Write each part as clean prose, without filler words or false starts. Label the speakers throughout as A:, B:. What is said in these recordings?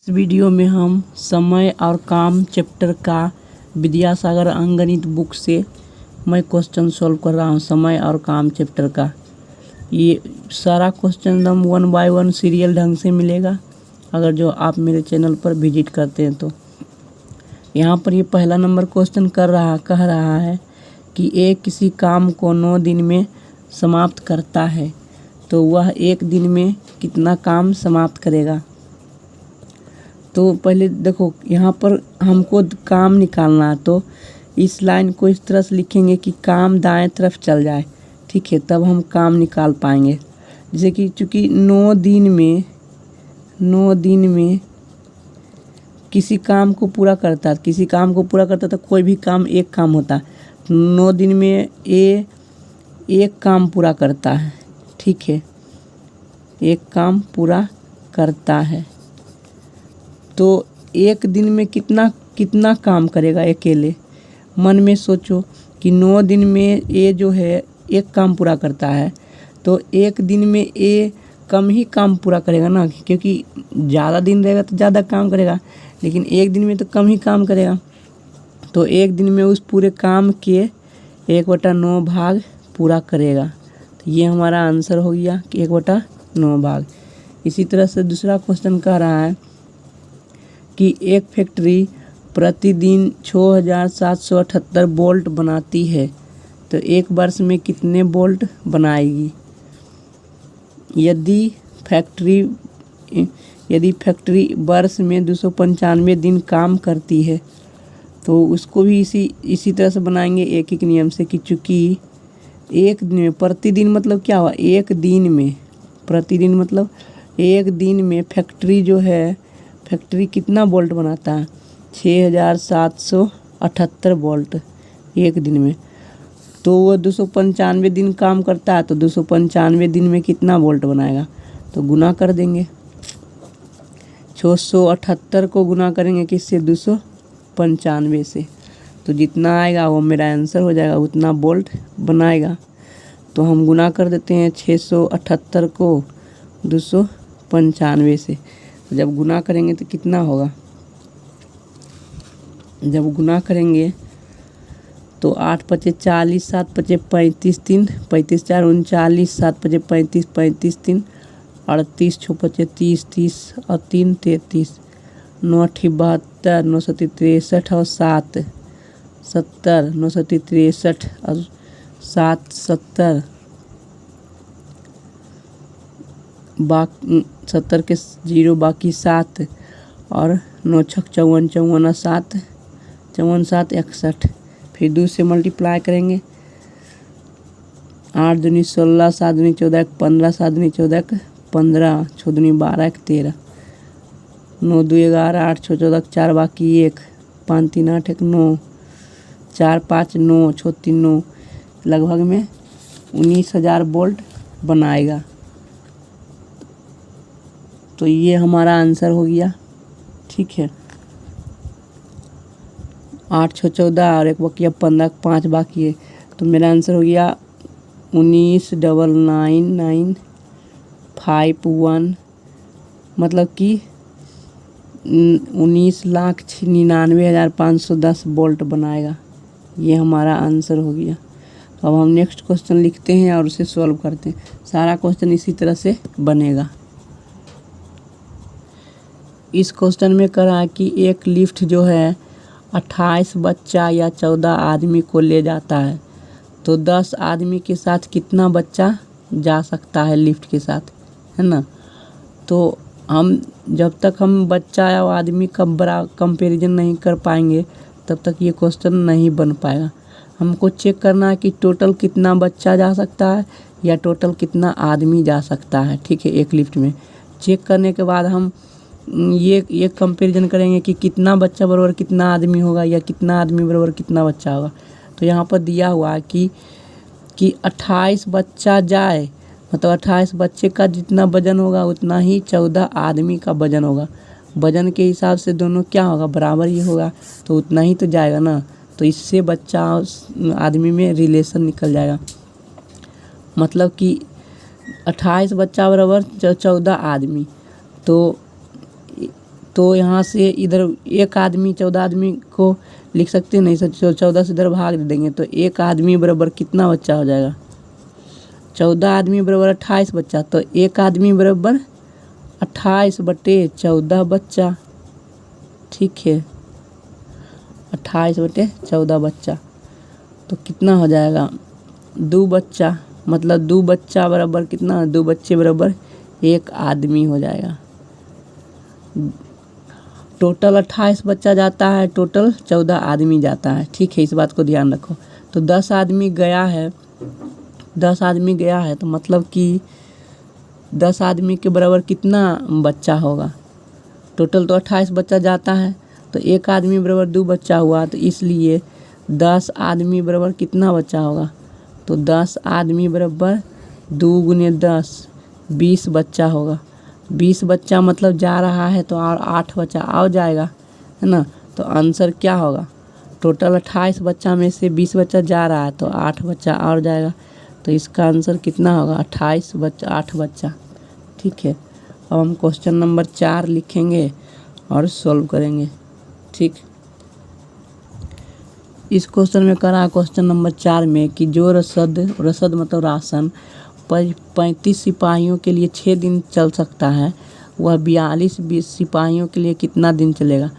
A: इस वीडियो में हम समय और काम चैप्टर का विद्यासागर अंकगणित बुक से मैं क्वेश्चन सॉल्व कर रहा हूँ। समय और काम चैप्टर का ये सारा क्वेश्चन एकदम 1 बाय 1 सीरियल ढंग से मिलेगा अगर जो आप मेरे चैनल पर विजिट करते हैं तो। यहाँ पर ये पहला नंबर क्वेश्चन कह रहा है कि एक किसी काम को 9 दिन में समाप्त करता है तो वह एक दिन में कितना काम समाप्त करेगा। तो पहले देखो यहाँ पर हमको काम निकालना है, तो इस लाइन को इस तरह से लिखेंगे कि काम दाएं तरफ चल जाए, ठीक है, तब हम काम निकाल पाएंगे। जैसे कि चूँकि 9 दिन में किसी काम को पूरा करता तो कोई भी काम एक काम होता है। 9 दिन में एक काम पूरा करता है, ठीक है, एक काम पूरा करता है। तो एक दिन में कितना काम करेगा अकेले। मन में सोचो कि 9 दिन में ये जो है एक काम पूरा करता है, तो एक दिन में ये कम ही काम पूरा करेगा ना, क्योंकि ज़्यादा दिन रहेगा तो ज़्यादा काम करेगा, लेकिन एक दिन में तो कम ही काम करेगा। तो एक दिन में उस पूरे काम के 1/9 भाग पूरा करेगा। तो ये हमारा आंसर हो गया कि 1/9 भाग। इसी तरह से दूसरा क्वेश्चन कह रहा है कि एक फैक्ट्री प्रतिदिन 6778 बोल्ट बनाती है तो एक वर्ष में कितने बोल्ट बनाएगी। यदि फैक्ट्री वर्ष में 295 दिन काम करती है तो उसको भी इसी तरह से बनाएंगे एक नियम से कि चूँकि एक दिन में, प्रतिदिन मतलब क्या हुआ, एक दिन में, प्रतिदिन मतलब एक दिन में फैक्ट्री कितना बोल्ट बनाता है, 6778 बोल्ट एक दिन में। तो वो 295 दिन काम करता है तो 295 दिन में कितना बोल्ट बनाएगा, तो गुना कर देंगे। 678 को गुना करेंगे किससे, 295 से, तो जितना आएगा वो मेरा आंसर हो जाएगा, उतना बोल्ट बनाएगा। तो हम गुना कर देते हैं 678 को 295 से। तो जब गुना करेंगे तो कितना होगा, जब गुना करेंगे तो 8 × 5 = 40, 7 × 5 = 35, 3 35 4 39, 7 × 5 = 35, 35 3 38, 6 × 5 = 30, 30 और 3 33, 9 × 8 = 72, 9 × 7 = 63 और 7 70, 9 × 7 = 63 और 7 70, 70 के 0 बाकी 7 और 9 × 6 = 54, 54 और 7 54 7 61। फिर 2 से मल्टीप्लाई करेंगे, 8 दूनी 16, 7 दूनी 14, 15, 7 दूनी 14, 15, 6 दूनी 12, 13, 9 2 11, 8 6 14, 4 बाकी 1, 5 3 8 1 9, 4 5 9, 6 3 9, लगभग में 19,000 बोल्ट बनाएगा। तो ये हमारा आंसर हो गया, ठीक है। 8 6 14 और 1 बाकी 15, 5 बाकी है, तो मेरा आंसर हो गया 19,99951, मतलब कि 19,99,510 बोल्ट बनाएगा। ये हमारा आंसर हो गया। तो अब हम नेक्स्ट क्वेश्चन लिखते हैं और उसे सॉल्व करते हैं। सारा क्वेश्चन इसी तरह से बनेगा। इस क्वेश्चन में कह रहा है कि एक लिफ्ट जो है 28 बच्चा या 14 आदमी को ले जाता है तो 10 आदमी के साथ कितना बच्चा जा सकता है लिफ्ट के साथ, है ना। तो हम जब तक हम बच्चा या आदमी का बड़ा कंपैरिजन नहीं कर पाएंगे तब तक ये क्वेश्चन नहीं बन पाएगा। हमको चेक करना है कि टोटल कितना बच्चा जा सकता है या टोटल कितना आदमी जा सकता है, ठीक है, एक लिफ्ट में। चेक करने के बाद हम ये कंपैरिजन करेंगे कि कितना बच्चा बराबर कितना आदमी होगा या कितना आदमी बराबर कितना बच्चा होगा। तो यहाँ पर दिया हुआ है कि 28 बच्चा जाए, मतलब 28 बच्चे का जितना वजन होगा उतना ही 14 आदमी का वजन होगा। वजन के हिसाब से दोनों क्या होगा, बराबर ही होगा, तो उतना ही तो जाएगा ना। तो इससे बच्चा आदमी में रिलेशन निकल जाएगा, मतलब कि 28 बच्चा बराबर 14 आदमी। तो तो यहाँ से इधर एक आदमी 14 आदमी को लिख सकते हैं, नहीं सर 14 से इधर भाग दे देंगे तो एक आदमी बराबर कितना बच्चा हो जाएगा, 14 आदमी बराबर 28 बच्चा, तो एक आदमी बराबर 28/14 बच्चा। ठीक है, 28/14 बच्चा, तो कितना हो जाएगा 2 बच्चा, मतलब 2 बच्चा बराबर कितना, 2 बच्चे बराबर एक आदमी हो जाएगा। टोटल 28 बच्चा जाता है, टोटल 14 आदमी जाता है। ठीक है, इस बात को ध्यान रखो। तो 10 आदमी गया है, 10 आदमी गया है तो मतलब कि 10 आदमी के बराबर कितना बच्चा होगा, टोटल तो 28 बच्चा जाता है, तो एक आदमी बराबर 2 बच्चा हुआ, तो इसलिए 10 आदमी बराबर कितना बच्चा होगा, तो 10 आदमी बराबर 2 × 10 20 बच्चा होगा। 20 बच्चा मतलब जा रहा है तो और 8 बच्चा आ जाएगा, है ना। तो आंसर क्या होगा, टोटल 28 बच्चा में से 20 बच्चा जा रहा है तो 8 बच्चा और जाएगा, तो इसका आंसर कितना होगा 28 बच्चा 8 बच्चा। ठीक है, अब हम क्वेश्चन नंबर 4 लिखेंगे और सॉल्व करेंगे। ठीक, इस क्वेश्चन में करा क्वेश्चन नंबर 4 में कि जो रसद मतलब राशन 35 सिपाहियों के लिए 6 दिन चल सकता है, वह 42 सिपाहियों के लिए कितना दिन चलेगा।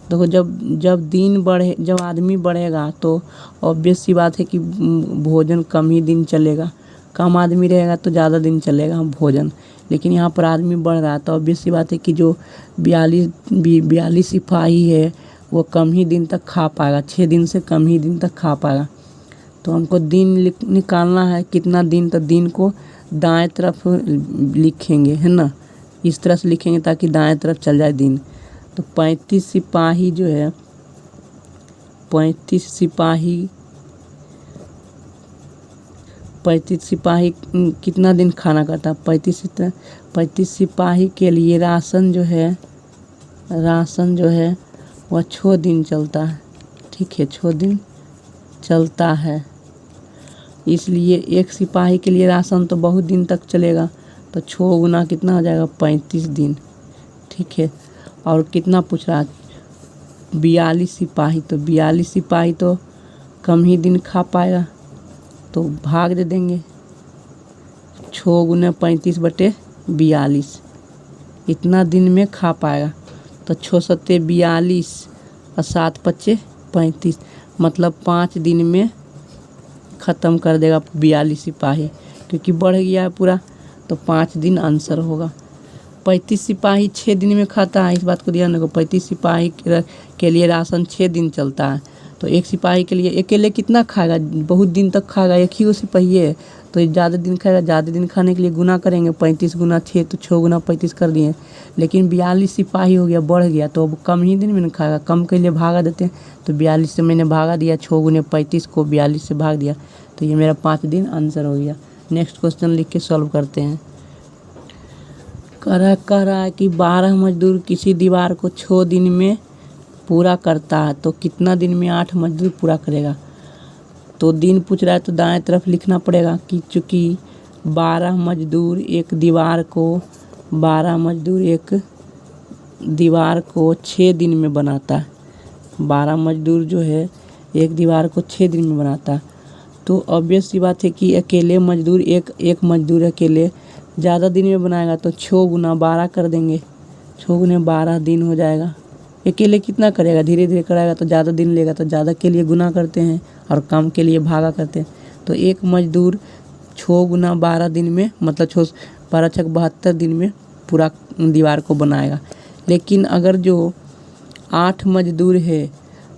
A: देखो जब आदमी बढ़ेगा तो ऑब्वियस सी बात है कि भोजन कम ही दिन चलेगा, कम आदमी रहेगा तो ज़्यादा दिन चलेगा भोजन, लेकिन यहाँ पर आदमी बढ़ रहा है तो ऑब्वियस सी बात है कि जो 42 सिपाही है वो कम ही दिन तक खा पाएगा, 6 दिन से कम ही दिन तक खा पाएगा। तो हमको दिन निकालना है कितना दिन, तो दिन को दाएं तरफ लिखेंगे, है ना, इस तरह से लिखेंगे ताकि दाएं तरफ चल जाए दिन। तो 35 सिपाही जो है 35 सिपाही कितना दिन खाना खाता है, 35 सिपाही के लिए राशन जो है वह 6 दिन चलता है। ठीक है, 6 दिन चलता है, इसलिए एक सिपाही के लिए राशन तो बहुत दिन तक चलेगा, तो 6 गुना कितना हो जाएगा 35 दिन। ठीक है, और कितना पूछ रहा है 42 सिपाही, तो 42 सिपाही तो कम ही दिन खा पाएगा, तो भाग दे देंगे 6 × 35/42, इतना दिन में खा पाएगा। तो 6 × 7 = 42 और 7 × 5 = 35, मतलब 5 दिन में ख़त्म कर देगा 42 सिपाही, क्योंकि बढ़ गया है पूरा, तो 5 दिन आंसर होगा। 35 सिपाही 6 दिन में खाता है, इस बात को ध्यान रखो। 35 सिपाही के लिए राशन 6 दिन चलता है, तो एक सिपाही के लिए अकेले कितना खाएगा, बहुत दिन तक खाएगा, एक ही वो सिपाही है तो ज़्यादा दिन खाएगा। ज़्यादा दिन खाने के लिए गुना करेंगे 35 × 6, तो 6 × 35 कर दिए। लेकिन 42 सिपाही हो गया, बढ़ गया, तो अब कम ही दिन में न खाएगा, कम के लिए भागा देते हैं, तो 42 से मैंने भागा दिया, 6 × 35 को 42 से भाग दिया, तो ये मेरा 5 दिन आंसर हो गया। नेक्स्ट क्वेश्चन लिख के सॉल्व करते हैं। कह रहा है कि 12 मजदूर किसी दीवार को 6 दिन में पूरा करता है, तो कितना दिन में 8 मजदूर पूरा करेगा। तो दिन पूछ रहा है तो दाएं तरफ लिखना पड़ेगा कि चूँकि 12 मजदूर एक दीवार को 6 दिन में बनाता है। 12 मजदूर जो है एक दीवार को 6 दिन में बनाता है, तो ऑब्वियस सी बात है कि अकेले मजदूर एक मजदूर अकेले ज़्यादा दिन में बनाएगा, तो 6 × 12 कर देंगे, 6 × 12 दिन हो जाएगा। अकेले कितना करेगा, धीरे धीरे कराएगा तो ज़्यादा दिन लेगा, तो ज़्यादा के लिए गुना करते हैं और कम के लिए भागा करते हैं। तो एक मजदूर 6 × 12 दिन में, मतलब 12 × 6 = 72 दिन में पूरा दीवार को बनाएगा। लेकिन अगर जो 8 मजदूर है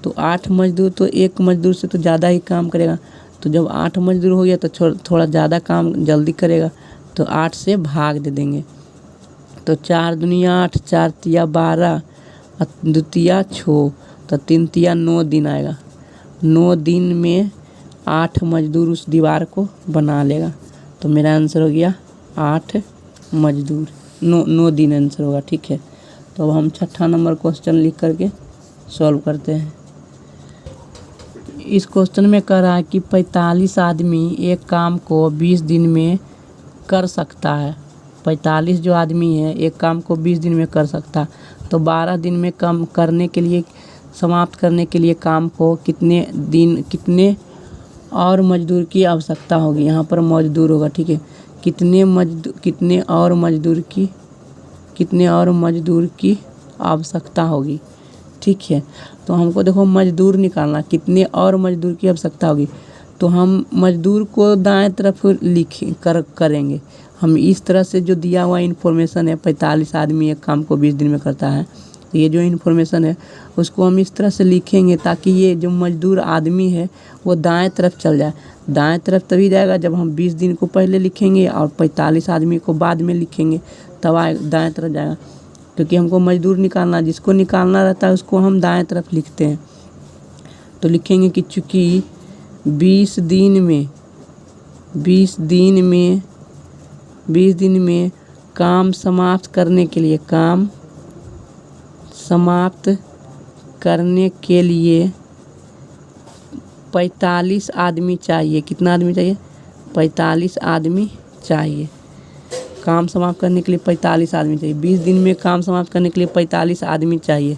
A: तो 8 मजदूर तो एक मजदूर से तो ज़्यादा ही काम करेगा, तो जब 8 मजदूर हो गया तो थोड़ा ज़्यादा काम जल्दी करेगा, तो 8 से भाग दे देंगे। तो 4 दूनी 8, 4 तिया 12 और 2 तिया 6, तो 3 तिया 9 दिन आएगा। 9 दिन में 8 मजदूर उस दीवार को बना लेगा, तो मेरा आंसर हो गया 8 मजदूर, 9 दिन आंसर होगा। ठीक है, तो अब हम 6ठा नंबर क्वेश्चन लिख करके सॉल्व करते हैं। इस क्वेश्चन में कह रहा है कि 45 आदमी एक काम को 20 दिन में कर सकता है। 45 जो आदमी है एक काम को 20 दिन में कर सकता है। तो 12 दिन में कम करने के लिए, समाप्त करने के लिए काम को कितने और मजदूर की आवश्यकता होगी। यहाँ पर मजदूर होगा, ठीक है। कितने और मजदूर की आवश्यकता होगी, ठीक है। तो हमको देखो मजदूर निकालना, कितने और मजदूर की आवश्यकता होगी। तो हम मजदूर को दाएं तरफ करेंगे। हम इस तरह से जो दिया हुआ इन्फॉर्मेशन है, 45 आदमी एक काम को 20 दिन में करता है, ये जो इन्फॉर्मेशन है उसको हम इस तरह से लिखेंगे ताकि ये जो मजदूर आदमी है वो दाएं तरफ चल जाए। दाएं तरफ तभी जाएगा जब हम 20 दिन को पहले लिखेंगे और 45 आदमी को बाद में लिखेंगे, तब दाएं तरफ जाएगा। क्योंकि हमको मजदूर निकालना, जिसको निकालना रहता है उसको हम दाएं तरफ लिखते हैं। तो लिखेंगे कि चूँकि 20 दिन में काम समाप्त करने के लिए 45 आदमी चाहिए। कितना आदमी चाहिए? 45 आदमी चाहिए। काम समाप्त करने के लिए 45 आदमी चाहिए। 20 दिन में काम समाप्त करने के लिए 45 आदमी चाहिए।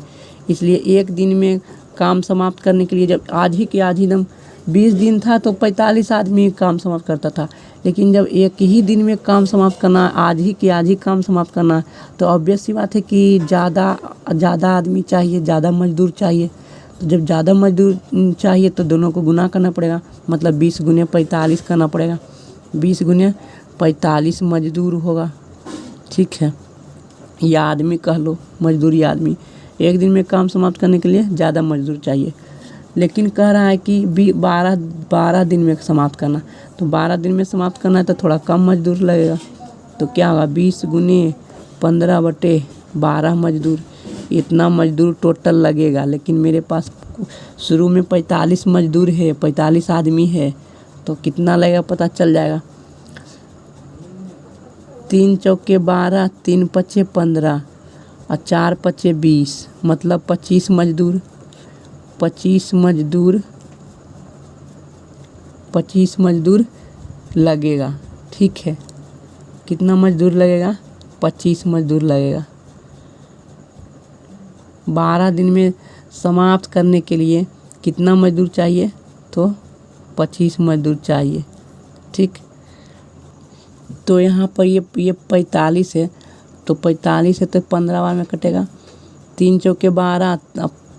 A: इसलिए एक दिन में काम समाप्त करने के लिए, जब आज ही एकदम 20 दिन था तो 45 आदमी काम समाप्त करता था। लेकिन जब एक ही दिन में काम समाप्त करना, आज ही काम समाप्त करना, तो ऑब्वियस सी बात है कि ज़्यादा आदमी चाहिए, ज़्यादा मजदूर चाहिए। तो जब ज़्यादा मजदूर चाहिए तो दोनों को गुना करना पड़ेगा, मतलब 20 गुने 45 करना पड़ेगा। 20 गुने 45 मजदूर होगा, ठीक है। या आदमी कह लो, मजदूरी आदमी। एक दिन में काम समाप्त करने के लिए ज़्यादा मजदूर चाहिए, लेकिन कह रहा है कि 12 दिन में समाप्त करना। तो 12 दिन में समाप्त करना है तो थोड़ा कम मजदूर लगेगा। तो क्या होगा? 20 गुने 15/12 मजदूर, इतना मजदूर टोटल लगेगा। लेकिन मेरे पास शुरू में 45 मजदूर है, 45 आदमी है, तो कितना लगेगा पता चल जाएगा। 3 चौके 12, 3 पचे 15 और 4 पचे 20, मतलब 25 मजदूर लगेगा, ठीक है। कितना मजदूर लगेगा? 25 मजदूर लगेगा। 12 दिन में समाप्त करने के लिए कितना मजदूर चाहिए? तो 25 मजदूर चाहिए, ठीक। तो यहाँ पर ये 45 है, तो 45 है तो 15 बार में कटेगा। 3 चौके 12,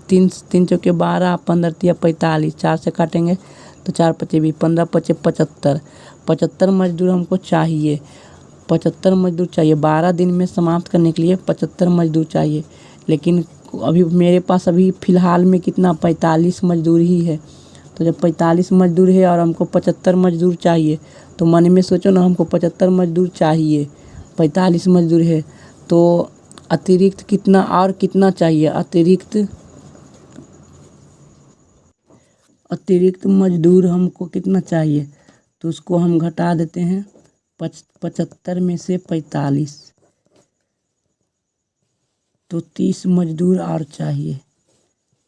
A: 3 चौके 12, 15 या 45, 4 से काटेंगे तो 4 पचे 20, 15 पचे 75। 75 मजदूर हमको चाहिए, 75 मजदूर चाहिए। 12 दिन में समाप्त करने के लिए 75 मजदूर चाहिए। लेकिन अभी मेरे पास फ़िलहाल में कितना? 45 मजदूर ही है। तो जब 45 मजदूर है और हमको 75 मजदूर चाहिए, तो मन में सोचो ना, हमको 75 मजदूर चाहिए, 45 मजदूर है, तो अतिरिक्त कितना चाहिए? अतिरिक्त मजदूर हमको कितना चाहिए? तो उसको हम घटा देते हैं 75 में से 45, तो 30 मजदूर और चाहिए,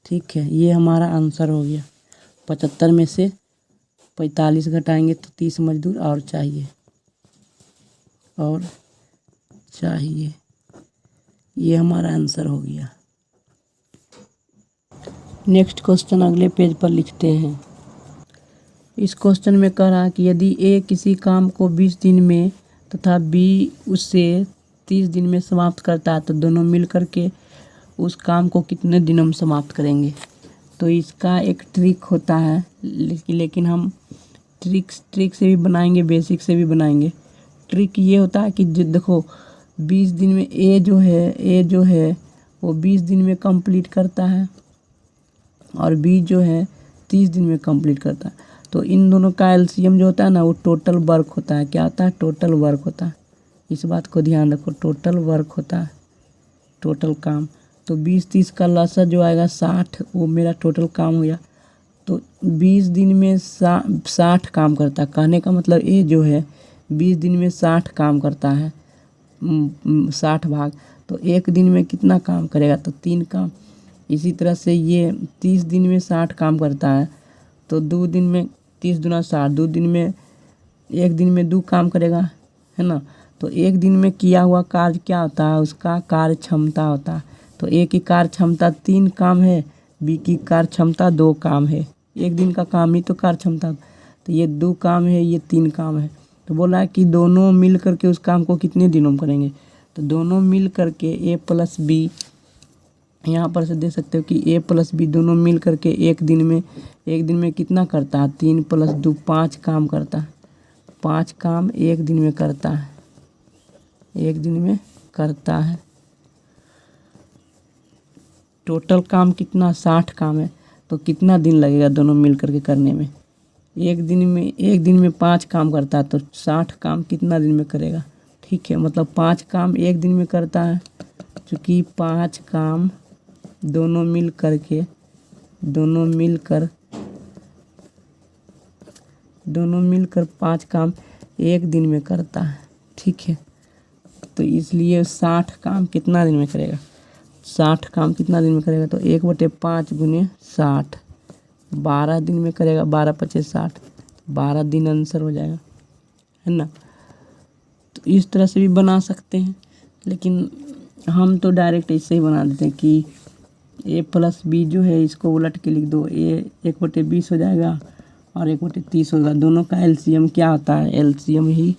A: ठीक है। ये हमारा आंसर हो गया। 75 में से 45 घटाएंगे तो 30 मजदूर और चाहिए, ये हमारा आंसर हो गया। नेक्स्ट क्वेश्चन अगले पेज पर लिखते हैं। इस क्वेश्चन में कह रहा है कि यदि ए किसी काम को 20 दिन में तथा बी उससे 30 दिन में समाप्त करता है, तो दोनों मिलकर के उस काम को कितने दिनों में समाप्त करेंगे। तो इसका एक ट्रिक होता है, लेकिन हम ट्रिक से भी बनाएंगे, बेसिक से भी बनाएंगे। ट्रिक ये होता है कि देखो 20 दिन में ए जो है वो 20 दिन में कंप्लीट करता है और बी जो है 30 दिन में कंप्लीट करता है। तो इन दोनों का एलसीएम जो होता है ना, वो टोटल वर्क होता है। क्या होता है? टोटल वर्क होता है। इस बात को ध्यान रखो, टोटल वर्क होता है, टोटल काम। तो 20-30 का लसा जो आएगा 60, वो मेरा टोटल काम हो गया। तो 20 दिन में 60 काम करता है। कहने का मतलब ए जो है 20 दिन में 60 काम करता है, 60 भाग। तो एक दिन में कितना काम करेगा? तो 3 काम। इसी तरह से ये 30 दिन में 60 काम करता है, तो 2 दिन में 30 दूना 60, 2 दिन में, एक दिन में 2 काम करेगा, है ना। तो एक दिन में किया हुआ कार्य क्या होता है? उसका कार्य क्षमता होता है। तो ए की कार्य क्षमता 3 काम है, बी की कार्य क्षमता 2 काम है। एक दिन का काम ही तो कार्य क्षमता, तो ये 2 काम है, ये 3 काम है। तो बोला है कि दोनों मिल करके उस काम को कितने दिनों में करेंगे। तो दोनों मिल करके ए प्लस बी, यहाँ पर से देख सकते हो कि ए प्लस बी दोनों मिल करके एक दिन में कितना करता है, 3 + 2 5 काम करता है। 5 काम एक दिन में करता है, एक दिन में करता है। टोटल काम कितना, 60 काम है। तो कितना दिन लगेगा दोनों मिल करके करने में। एक दिन में 5 काम करता है, तो 60 काम कितना दिन में करेगा। ठीक है, मतलब 5 काम एक दिन में करता है, चूँकि 5 काम दोनों मिलकर 5 काम एक दिन में करता है। ठीक है, तो इसलिए 60 काम कितना दिन में करेगा, 60 काम कितना दिन में करेगा। तो 1/5 × 60 12 दिन में करेगा। 12 × 5 = 60, 12 दिन आंसर हो जाएगा, है ना। तो इस तरह से भी बना सकते हैं, लेकिन हम तो डायरेक्ट ऐसे ही बना देते हैं कि ए प्लस बी जो है इसको उलट के लिख दो। ए 1/20 हो जाएगा और 1/30 होगा। दोनों का एलसीएम क्या होता है, एलसीएम ही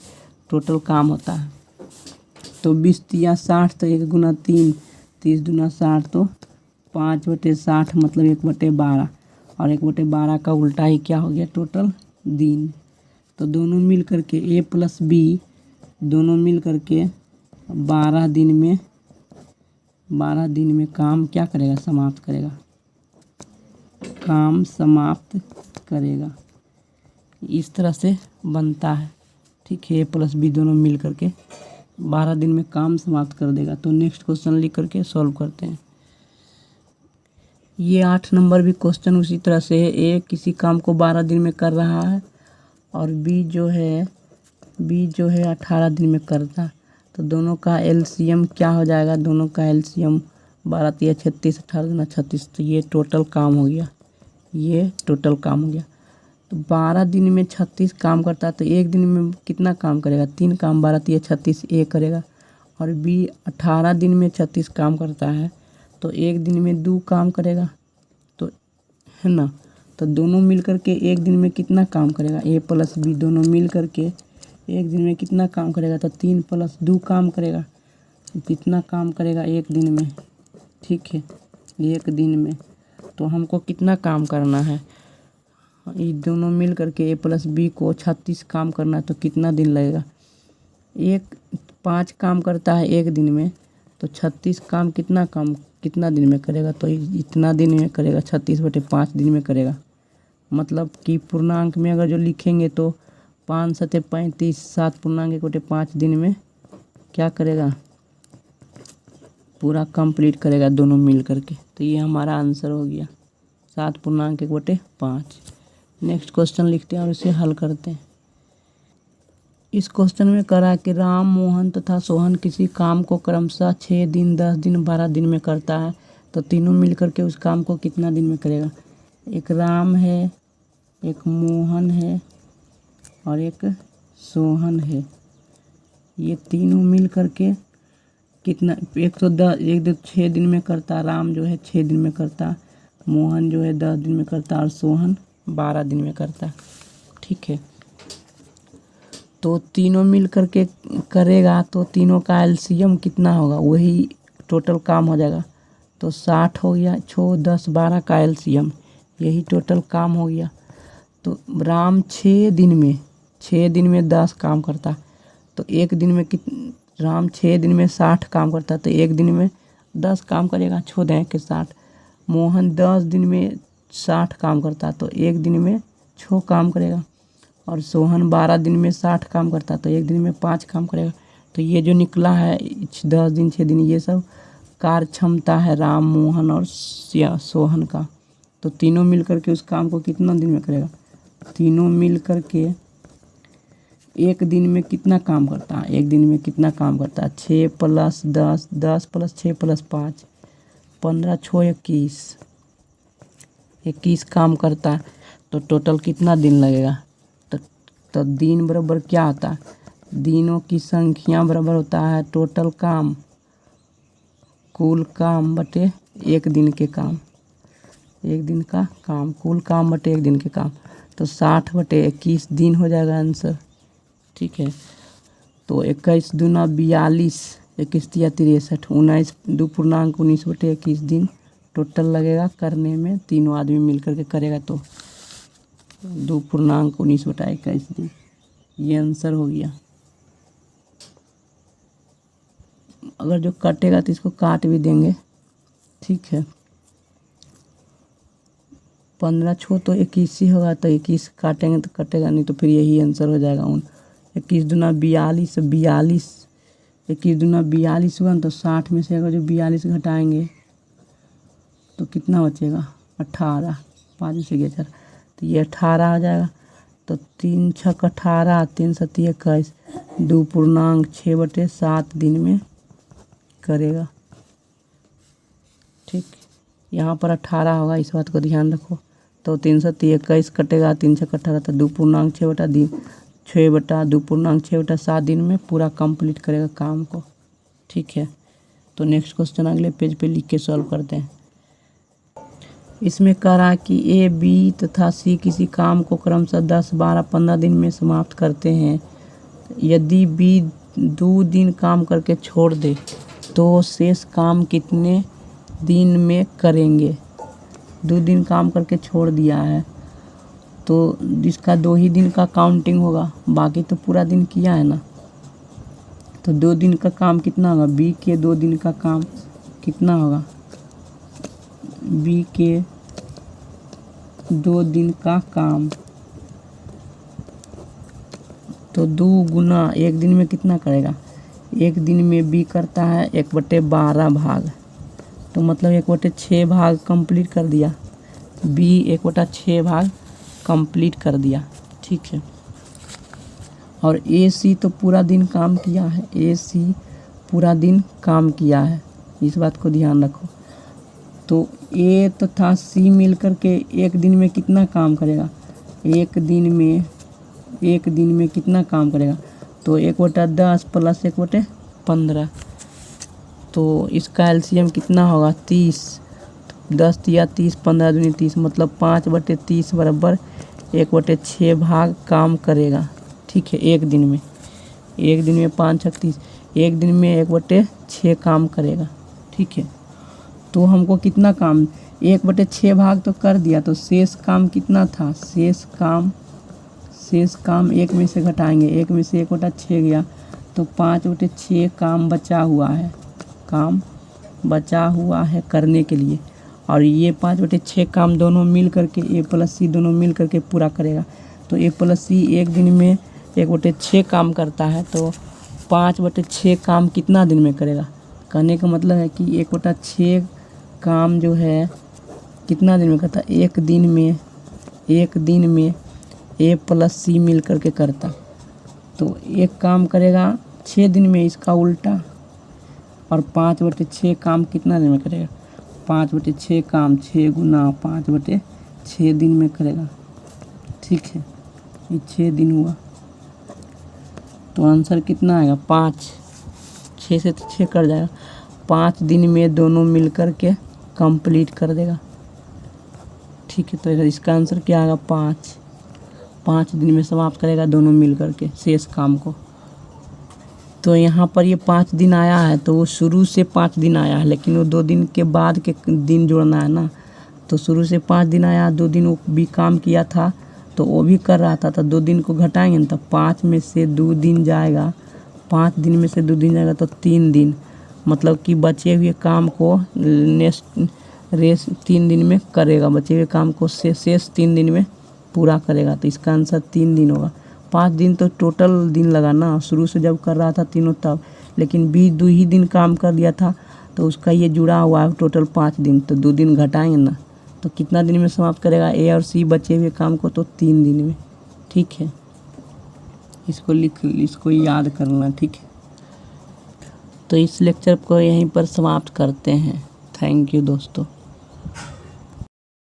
A: टोटल काम होता है। तो 20 × 3 = 60, तो 1 × 3 30 दूना 60, तो 5/60 मतलब 1/12, और 1/12 का उल्टा ही क्या हो गया, टोटल दिन। तो दोनों मिल करके ए प्लस बी दोनों मिल करके 12 दिन में काम क्या करेगा, समाप्त करेगा, काम समाप्त करेगा। इस तरह से बनता है। ठीक है, ए प्लस बी दोनों मिल करके 12 दिन में काम समाप्त कर देगा। तो नेक्स्ट क्वेश्चन लिख करके सॉल्व करते हैं। ये 8 नंबर भी क्वेश्चन उसी तरह से है। ए किसी काम को 12 दिन में कर रहा है और बी जो है 18 दिन में करता है। तो दोनों का एलसीएम क्या हो जाएगा, दोनों का एलसीएम 12 × 3 = 36, 18 × 36, तो ये टोटल काम हो गया, ये टोटल काम हो गया। तो 12 दिन में 36 काम करता है, तो एक दिन में कितना काम करेगा, 3 काम। 12 × 3 = 36 ए करेगा। और बी 18 दिन में 36 काम करता है, तो एक दिन में 2 काम करेगा, तो है ना। तो दोनों मिल करके एक दिन में कितना काम करेगा, ए प्लस बी दोनों मिल करके एक दिन में कितना काम करेगा, तो 3 + 2 काम करेगा। कितना काम करेगा एक दिन में, ठीक है, एक दिन में। तो हमको कितना काम करना है, ये दोनों मिल करके ए प्लस बी को 36 काम करना है, तो कितना दिन लगेगा। 5 काम करता है एक दिन में, तो 36 काम कितना दिन में करेगा, तो इतना दिन में करेगा, 36/5 दिन में करेगा। मतलब कि पूर्णांक में अगर जो लिखेंगे तो 5 × 7 = 35, 7 पूर्णांक 1/5 दिन में क्या करेगा, पूरा कंप्लीट करेगा दोनों मिल करके। तो ये हमारा आंसर हो गया, 7 पूर्णांक 1/5। नेक्स्ट क्वेश्चन लिखते हैं और इसे हल करते हैं। इस क्वेश्चन में करा कि राम, मोहन तथा सोहन किसी काम को क्रमशः 6 दिन, 10 दिन, 12 दिन में करता है, तो तीनों मिल करके उस काम को कितना दिन में करेगा। एक राम है, एक मोहन है और एक सोहन है। ये तीनों मिल करके कितना, 6 दिन में करता, राम जो है 6 दिन में करता, मोहन जो है 10 दिन में करता और सोहन 12 दिन में करता। ठीक है, तो तीनों मिल करके करेगा, तो तीनों का एलसीएम कितना होगा, वही टोटल काम हो जाएगा। तो 60 हो गया, 6, 10, 12 का एलसीएम, यही टोटल काम हो गया। तो राम 6 दिन में 10 काम करता, तो एक दिन में राम 6 दिन में 60 काम करता, तो एक दिन में 10 काम करेगा, 6 दें के 60। मोहन 10 दिन में 60 काम करता, तो एक दिन में 6 काम करेगा। और सोहन 12 दिन में 60 काम करता, तो एक दिन में 5 काम करेगा। तो ये जो निकला है 10 दिन, 6 दिन, ये सब कार्य क्षमता है राम, मोहन और सोहन का। तो तीनों मिल करके उस काम को कितना दिन में करेगा, तीनों मिल करके एक दिन में कितना काम करता है, एक दिन में कितना काम करता है, 6 + 10, 10 + 6 + 5, 15, 6, 21 काम करता है। तो टोटल कितना दिन लगेगा, तो दिन बराबर क्या होता है, दिनों की संख्या बराबर होता है टोटल काम कुल काम बटे एक दिन के काम, एक दिन का काम, कुल काम बटे एक दिन के काम, तो 60 बटे 21 दिन हो जाएगा आंसर। ठीक है, तो 21 दूना 42, 21 तिया 63, 19 2.19 बटे 21 दिन टोटल लगेगा करने में, तीनों आदमी मिल करके करेगा तो 2.19 बटा 21 दिन, ये आंसर हो गया। अगर जो कटेगा तो इसको काट भी देंगे। ठीक है, 15 छो तो 21 ही होगा, तो 21 काटेंगे तो कटेगा नहीं, तो फिर यही आंसर हो जाएगा। 21 दूना 42, 42, 21 दूना 42 हुआ, तो 60 में से अगर जो 42 घटाएंगे तो कितना बचेगा, 18, 5 से 4, तो ये 18 आ जाएगा। तो 3 छक 18, 3 सती 21, 2.6 बटे 7 दिन में करेगा। ठीक, यहाँ पर 18 होगा, इस बात को ध्यान रखो। तो 3 सती 21 कटेगा, 3 छक 18, तो 2.6 बटा दिन, 6 बटा 2.6 बटा 7 दिन में पूरा कंप्लीट करेगा काम को। ठीक है, तो नेक्स्ट क्वेश्चन अगले पेज पे लिख के सॉल्व करते हैं। इसमें कह रहा है कि ए, बी तथा सी किसी काम को क्रमशः 10, 12, 15 दिन में समाप्त करते हैं। यदि बी 2 दिन काम करके छोड़ दे तो शेष काम कितने दिन में करेंगे। 2 दिन काम करके छोड़ दिया है तो जिसका 2 ही दिन का काउंटिंग होगा, बाकी तो पूरा दिन किया है ना। तो 2 दिन का काम कितना होगा, बी के 2 दिन का काम कितना होगा, बी के 2 दिन का काम, तो 2 गुना 1 दिन में कितना करेगा, 1 दिन में बी करता है 1/12 भाग, तो मतलब 1/6 भाग कंप्लीट कर दिया, बी 1/6 भाग कंप्लीट कर दिया। ठीक है, और ए सी तो पूरा दिन काम किया है, ए सी पूरा दिन काम किया है, इस बात को ध्यान रखो। तो ए तथा सी मिल करके 1 दिन में कितना काम करेगा, 1 दिन में कितना काम करेगा, तो 1/10 प्लस 1/15, तो इसका एलसीएम कितना होगा, 30, 10 या 30, 15 दूनी 30, मतलब 5/30 बराबर 1/6 भाग काम करेगा। ठीक है, 1 दिन में, 1 दिन में 5 छक 30, 1 दिन में 1/6 काम करेगा। ठीक है, तो हमको कितना काम, 1/6 भाग तो कर दिया, तो शेष काम कितना था, शेष काम 1 में से घटाएंगे, 1 में से 1/6 गया, तो 5/6 काम बचा हुआ है करने के लिए, और ये 5/6 काम दोनों मिल करके ए प्लस सी दोनों मिल करके पूरा करेगा। तो ए प्लस सी 1 दिन में 1/6 काम करता है, तो 5/6 काम कितना दिन में करेगा, कहने का मतलब है कि 1/6 काम जो है कितना दिन में करता, 1 दिन में ए प्लस सी मिल करके करता, तो एक काम करेगा 6 दिन में, इसका उल्टा, और 5/6 काम कितना दिन में करेगा, 5/6 काम 6 गुना 5/6 दिन में करेगा। ठीक है, ये 6 दिन हुआ, तो आंसर कितना आएगा, 5, 6 से तो 6 कर जाएगा, 5 दिन में दोनों मिल कर के कंप्लीट कर देगा। ठीक है, तो इसका आंसर क्या आएगा, 5 दिन में समाप्त करेगा दोनों मिल कर के शेष काम को। तो यहाँ पर ये 5 दिन आया है, तो वो शुरू से 5 दिन आया है, लेकिन वो 2 दिन के बाद के दिन जोड़ना है ना, तो शुरू से 5 दिन आया, 2 दिन वो भी काम किया था तो वो भी कर रहा था, तो 2 दिन को घटाएंगे ना, तो 5 में से 2 दिन जाएगा, 5 दिन में से 2 दिन जाएगा तो 3 दिन, मतलब कि बचे हुए काम को रेस 3 दिन में करेगा, बचे हुए काम को शेष 3 दिन में पूरा करेगा। तो इसका आंसर 3 दिन होगा। 5 दिन तो टोटल दिन लगा ना, शुरू से जब कर रहा था तीनों तब, लेकिन बी 2 ही दिन काम कर दिया था, तो उसका ये जुड़ा हुआ है टोटल 5 दिन, तो 2 दिन घटाएंगे ना, तो कितना दिन में समाप्त करेगा, ए और सी बचे हुए काम को, तो 3 दिन में। ठीक है, इसको याद करना। ठीक है, तो इस लेक्चर को यहीं पर समाप्त करते हैं। थैंक यू दोस्तों।